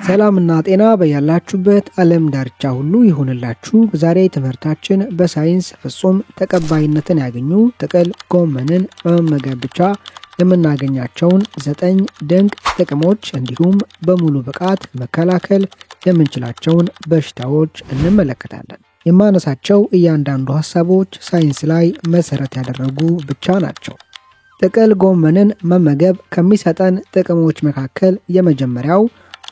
ሰላምና ጤና በያላችሁበት ዓለም ዳርቻ ሁሉ ይሁንላችሁ። ዛሬ ትምህርታችን በሳይንስ ፍጹም ተቀባይነትን ያገኙ ጥቅል ጎመንን በመመገብ ብቻ የምናገኛቸውን 9 ድንቅ ጥቅሞች እንዲሁም በሙሉ ብቃት መከላከል የምንችላቸውን በሽታዎች እንመለከታለን። የማነሳቸው እያንዳንዱ ሐሳቦች ሳይንስ ላይ መሰረት ያደረጉ ብቻ ናቸው። ጥቅል ጎመንን መመገብ ከሚሰጠን ጥቅሞች መካከል የመጀመሪያው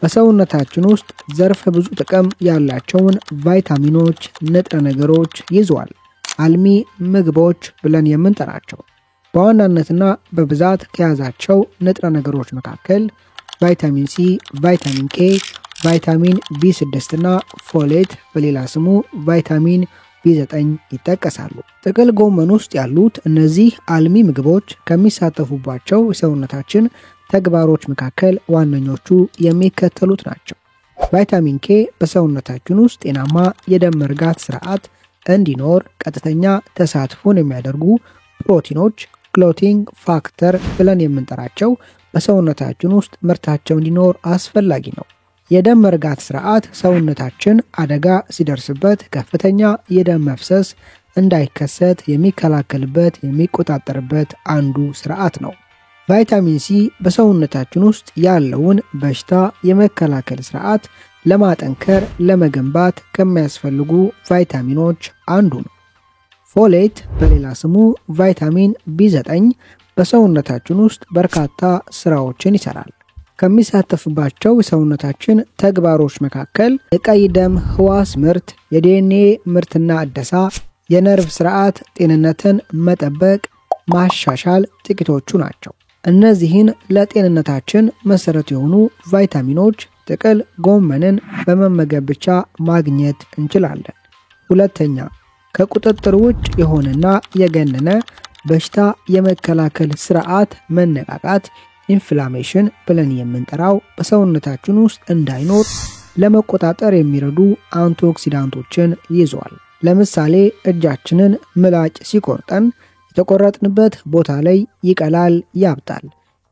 በሰውነታችን ውስጥ ዘርፈ ብዙ ጥቅም ያላቸውን ቫይታሚኖች፣ ንጥረ ነገሮች ይዟል። አልሚ ምግቦች ብለን የምንጠራቸው በዋናነትና በብዛት ከያዛቸው ንጥረ ነገሮች መካከል ቫይታሚን ሲ፣ ቫይታሚን ኬ፣ ቫይታሚን ቢ6 እና ፎሌት በሌላ ስሙ ቫይታሚን ቢ9 ይጠቀሳሉ። ጥቅል ጎመን ውስጥ ያሉት እነዚህ አልሚ ምግቦች ከሚሳተፉባቸው የሰውነታችን ተግባሮች መካከል ዋነኞቹ የሚከተሉት ናቸው። ቫይታሚን ኬ በሰውነታችን ውስጥ ጤናማ የደም መርጋት ስርዓት እንዲኖር ቀጥተኛ ተሳትፎን የሚያደርጉ ፕሮቲኖች ክሎቲንግ ፋክተር ብለን የምንጠራቸው በሰውነታችን ውስጥ ምርታቸው እንዲኖር አስፈላጊ ነው። የደም መርጋት ስርዓት ሰውነታችን አደጋ ሲደርስበት ከፍተኛ የደም መፍሰስ እንዳይከሰት የሚከላከልበት የሚቆጣጠርበት አንዱ ስርዓት ነው። ቫይታሚን ሲ በሰውነታችን ውስጥ ያለውን በሽታ የመከላከል ስርዓት ለማጠንከር ለመገንባት ከሚያስፈልጉ ቫይታሚኖች አንዱ ነው። ፎሌት በሌላ ስሙ ቫይታሚን ቢ9 በሰውነታችን ውስጥ በርካታ ስራዎችን ይሰራል። ከሚሳተፍባቸው የሰውነታችን ተግባሮች መካከል የቀይ ደም ህዋስ ምርት፣ የዲኤንኤ ምርትና እደሳ፣ የነርቭ ስርዓት ጤንነትን መጠበቅ፣ ማሻሻል ጥቂቶቹ ናቸው። እነዚህን ለጤንነታችን መሰረት የሆኑ ቫይታሚኖች ጥቅል ጎመንን በመመገብ ብቻ ማግኘት እንችላለን። ሁለተኛ፣ ከቁጥጥር ውጭ የሆነና የገነነ በሽታ የመከላከል ስርዓት መነቃቃት ኢንፍላሜሽን ብለን የምንጠራው በሰውነታችን ውስጥ እንዳይኖር ለመቆጣጠር የሚረዱ አንቲኦክሲዳንቶችን ይዟል። ለምሳሌ እጃችንን ምላጭ ሲቆርጠን የተቆረጥንበት ቦታ ላይ ይቀላል፣ ያብጣል።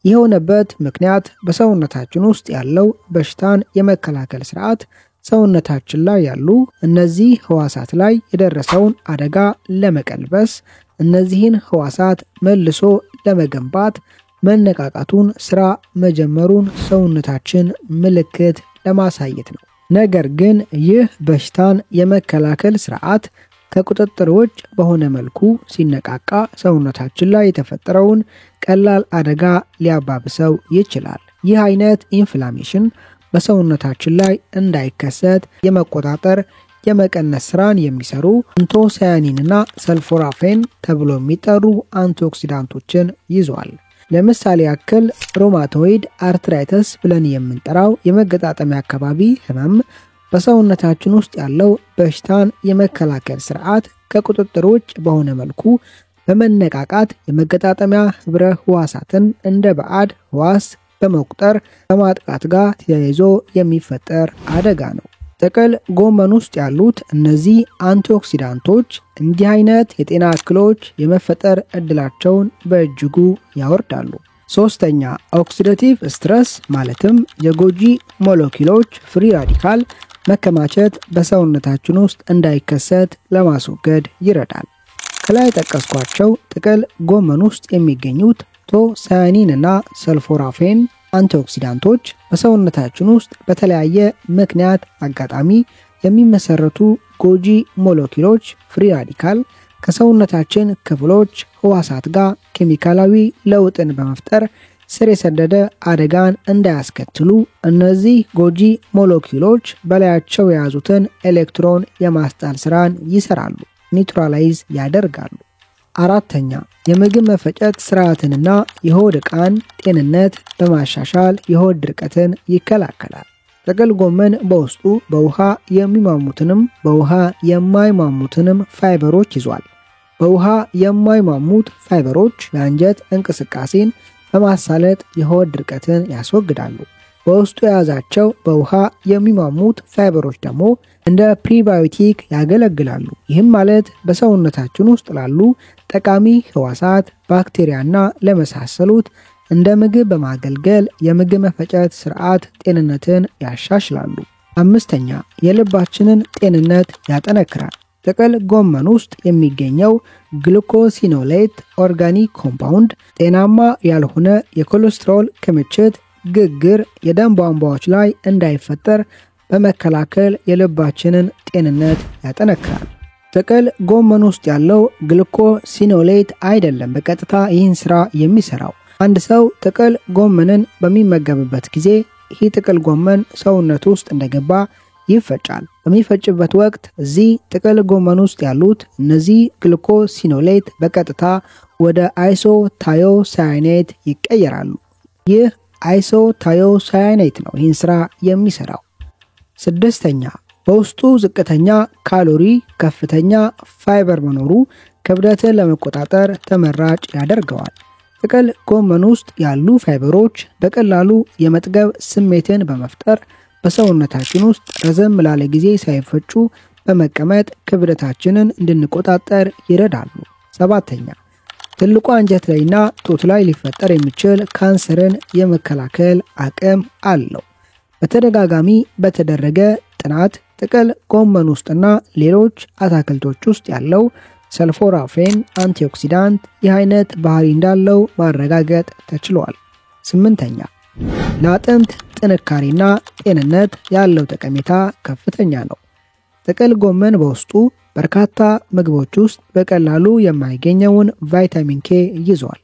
የሆነበት ምክንያት በሰውነታችን ውስጥ ያለው በሽታን የመከላከል ስርዓት ሰውነታችን ላይ ያሉ እነዚህ ህዋሳት ላይ የደረሰውን አደጋ ለመቀልበስ እነዚህን ህዋሳት መልሶ ለመገንባት መነቃቃቱን ስራ መጀመሩን ሰውነታችን ምልክት ለማሳየት ነው። ነገር ግን ይህ በሽታን የመከላከል ስርዓት ከቁጥጥር ውጭ በሆነ መልኩ ሲነቃቃ ሰውነታችን ላይ የተፈጠረውን ቀላል አደጋ ሊያባብሰው ይችላል። ይህ አይነት ኢንፍላሜሽን በሰውነታችን ላይ እንዳይከሰት የመቆጣጠር የመቀነስ ስራን የሚሰሩ አንቶሳያኒንና ሰልፎራፌን ተብሎ የሚጠሩ አንቲኦክሲዳንቶችን ይዟል። ለምሳሌ ያክል ሮማቶይድ አርትራይተስ ብለን የምንጠራው የመገጣጠሚያ አካባቢ ህመም በሰውነታችን ውስጥ ያለው በሽታን የመከላከል ስርዓት ከቁጥጥር ውጭ በሆነ መልኩ በመነቃቃት የመገጣጠሚያ ህብረ ህዋሳትን እንደ ባዕድ ህዋስ በመቁጠር ከማጥቃት ጋር ተያይዞ የሚፈጠር አደጋ ነው። ጥቅል ጎመን ውስጥ ያሉት እነዚህ አንቲኦክሲዳንቶች እንዲህ አይነት የጤና እክሎች የመፈጠር እድላቸውን በእጅጉ ያወርዳሉ። ሶስተኛ፣ ኦክሲዳቲቭ ስትረስ ማለትም የጎጂ ሞለኪውሎች ፍሪ ራዲካል መከማቸት በሰውነታችን ውስጥ እንዳይከሰት ለማስወገድ ይረዳል። ከላይ ጠቀስኳቸው ጥቅል ጎመን ውስጥ የሚገኙት አንቶሳያኒን እና ሰልፎራፌን አንቲኦክሲዳንቶች በሰውነታችን ውስጥ በተለያየ ምክንያት አጋጣሚ የሚመሰረቱ ጎጂ ሞለኪውሎች ፍሪ ራዲካል ከሰውነታችን ክፍሎች ህዋሳት ጋር ኬሚካላዊ ለውጥን በመፍጠር ስር የሰደደ አደጋን እንዳያስከትሉ እነዚህ ጎጂ ሞለኪውሎች በላያቸው የያዙትን ኤሌክትሮን የማስጣል ስራን ይሰራሉ፣ ኒውትራላይዝ ያደርጋሉ። አራተኛ፣ የምግብ መፈጨት ስርዓትንና የሆድ ዕቃን ጤንነት በማሻሻል የሆድ ድርቀትን ይከላከላል። ጥቅል ጎመን በውስጡ በውሃ የሚሟሙትንም በውሃ የማይሟሙትንም ፋይበሮች ይዟል። በውሃ የማይሟሙት ፋይበሮች የአንጀት እንቅስቃሴን በማሳለጥ የሆድ ድርቀትን ያስወግዳሉ። በውስጡ የያዛቸው በውሃ የሚሟሙት ፋይበሮች ደግሞ እንደ ፕሪባዮቲክ ያገለግላሉ። ይህም ማለት በሰውነታችን ውስጥ ላሉ ጠቃሚ ህዋሳት፣ ባክቴሪያና ለመሳሰሉት እንደ ምግብ በማገልገል የምግብ መፈጨት ስርዓት ጤንነትን ያሻሽላሉ። አምስተኛ የልባችንን ጤንነት ያጠነክራል። ጥቅል ጎመን ውስጥ የሚገኘው ግሉኮሲኖሌት ኦርጋኒክ ኮምፓውንድ ጤናማ ያልሆነ የኮሌስትሮል ክምችት ግግር የደም ቧንቧዎች ላይ እንዳይፈጠር በመከላከል የልባችንን ጤንነት ያጠነክራል። ጥቅል ጎመን ውስጥ ያለው ግሉኮሲኖሌት አይደለም በቀጥታ ይህን ስራ የሚሰራው። አንድ ሰው ጥቅል ጎመንን በሚመገብበት ጊዜ ይህ ጥቅል ጎመን ሰውነቱ ውስጥ እንደገባ ይፈጫል። በሚፈጭበት ወቅት እዚህ ጥቅል ጎመን ውስጥ ያሉት እነዚህ ግሉኮሲኖሌት በቀጥታ ወደ አይሶታዮሳያኔት ይቀየራሉ። ይህ አይሶታዮሳያኔት ነው ይህን ስራ የሚሰራው። ስድስተኛ በውስጡ ዝቅተኛ ካሎሪ ከፍተኛ ፋይበር መኖሩ ክብደትን ለመቆጣጠር ተመራጭ ያደርገዋል። ጥቅል ጎመን ውስጥ ያሉ ፋይበሮች በቀላሉ የመጥገብ ስሜትን በመፍጠር በሰውነታችን ውስጥ ረዘም ላለ ጊዜ ሳይፈጩ በመቀመጥ ክብደታችንን እንድንቆጣጠር ይረዳሉ። ሰባተኛ ትልቁ አንጀት ላይና ጡት ላይ ሊፈጠር የሚችል ካንሰርን የመከላከል አቅም አለው። በተደጋጋሚ በተደረገ ጥናት ጥቅል ጎመን ውስጥና ሌሎች አትክልቶች ውስጥ ያለው ሰልፎራፌን አንቲኦክሲዳንት ይህ አይነት ባህሪ እንዳለው ማረጋገጥ ተችሏል። ስምንተኛ ለአጥንት ጥንካሬና ጤንነት ያለው ጠቀሜታ ከፍተኛ ነው። ጥቅል ጎመን በውስጡ በርካታ ምግቦች ውስጥ በቀላሉ የማይገኘውን ቫይታሚን ኬ ይዟል።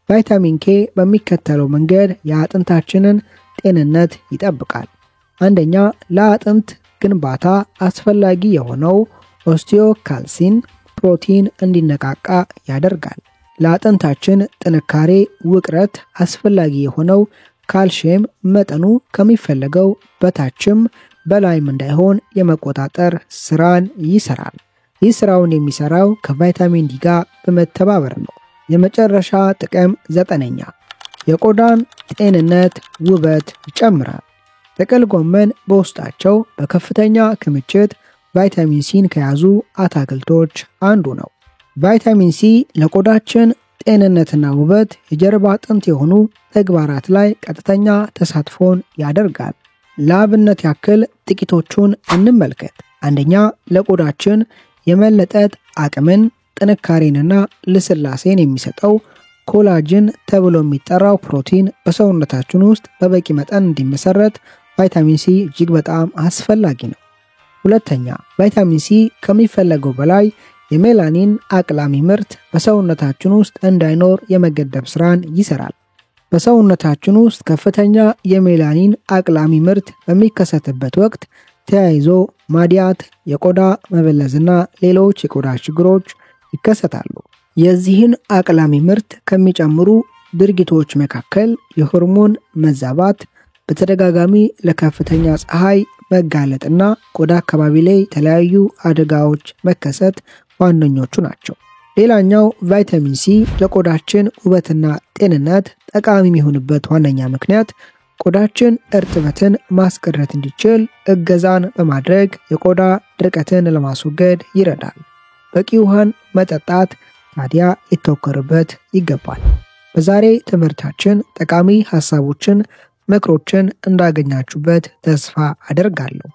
ቫይታሚን ኬ በሚከተለው መንገድ የአጥንታችንን ጤንነት ይጠብቃል። አንደኛ ለአጥንት ግንባታ አስፈላጊ የሆነው ኦስቲዮካልሲን ፕሮቲን እንዲነቃቃ ያደርጋል። ለአጥንታችን ጥንካሬ ውቅረት አስፈላጊ የሆነው ካልሲየም መጠኑ ከሚፈለገው በታችም በላይም እንዳይሆን የመቆጣጠር ስራን ይሰራል። ይህ ስራውን የሚሰራው ከቫይታሚን ዲ ጋር በመተባበር ነው። የመጨረሻ ጥቅም ዘጠነኛ የቆዳን ጤንነት ውበት ይጨምራል። ጥቅል ጎመን በውስጣቸው በከፍተኛ ክምችት ቫይታሚን ሲን ከያዙ አትክልቶች አንዱ ነው። ቫይታሚን ሲ ለቆዳችን ጤንነትና ውበት የጀርባ አጥንት የሆኑ ተግባራት ላይ ቀጥተኛ ተሳትፎን ያደርጋል። ለአብነት ያክል ጥቂቶቹን እንመልከት። አንደኛ ለቆዳችን የመለጠጥ አቅምን ጥንካሬንና ልስላሴን የሚሰጠው ኮላጅን ተብሎ የሚጠራው ፕሮቲን በሰውነታችን ውስጥ በበቂ መጠን እንዲመሰረት ቫይታሚን ሲ እጅግ በጣም አስፈላጊ ነው። ሁለተኛ ቫይታሚን ሲ ከሚፈለገው በላይ የሜላኒን አቅላሚ ምርት በሰውነታችን ውስጥ እንዳይኖር የመገደብ ስራን ይሰራል። በሰውነታችን ውስጥ ከፍተኛ የሜላኒን አቅላሚ ምርት በሚከሰትበት ወቅት ተያይዞ ማዲያት፣ የቆዳ መበለዝና ሌሎች የቆዳ ችግሮች ይከሰታሉ። የዚህን አቅላሚ ምርት ከሚጨምሩ ድርጊቶች መካከል የሆርሞን መዛባት፣ በተደጋጋሚ ለከፍተኛ ፀሐይ መጋለጥና ቆዳ አካባቢ ላይ የተለያዩ አደጋዎች መከሰት ዋነኞቹ ናቸው። ሌላኛው ቫይታሚን ሲ ለቆዳችን ውበትና ጤንነት ጠቃሚ የሚሆንበት ዋነኛ ምክንያት ቆዳችን እርጥበትን ማስቀረት እንዲችል እገዛን በማድረግ የቆዳ ድርቀትን ለማስወገድ ይረዳል። በቂ ውሃን መጠጣት ታዲያ ሊተኮርበት ይገባል። በዛሬ ትምህርታችን ጠቃሚ ሐሳቦችን ምክሮችን እንዳገኛችሁበት ተስፋ አደርጋለሁ።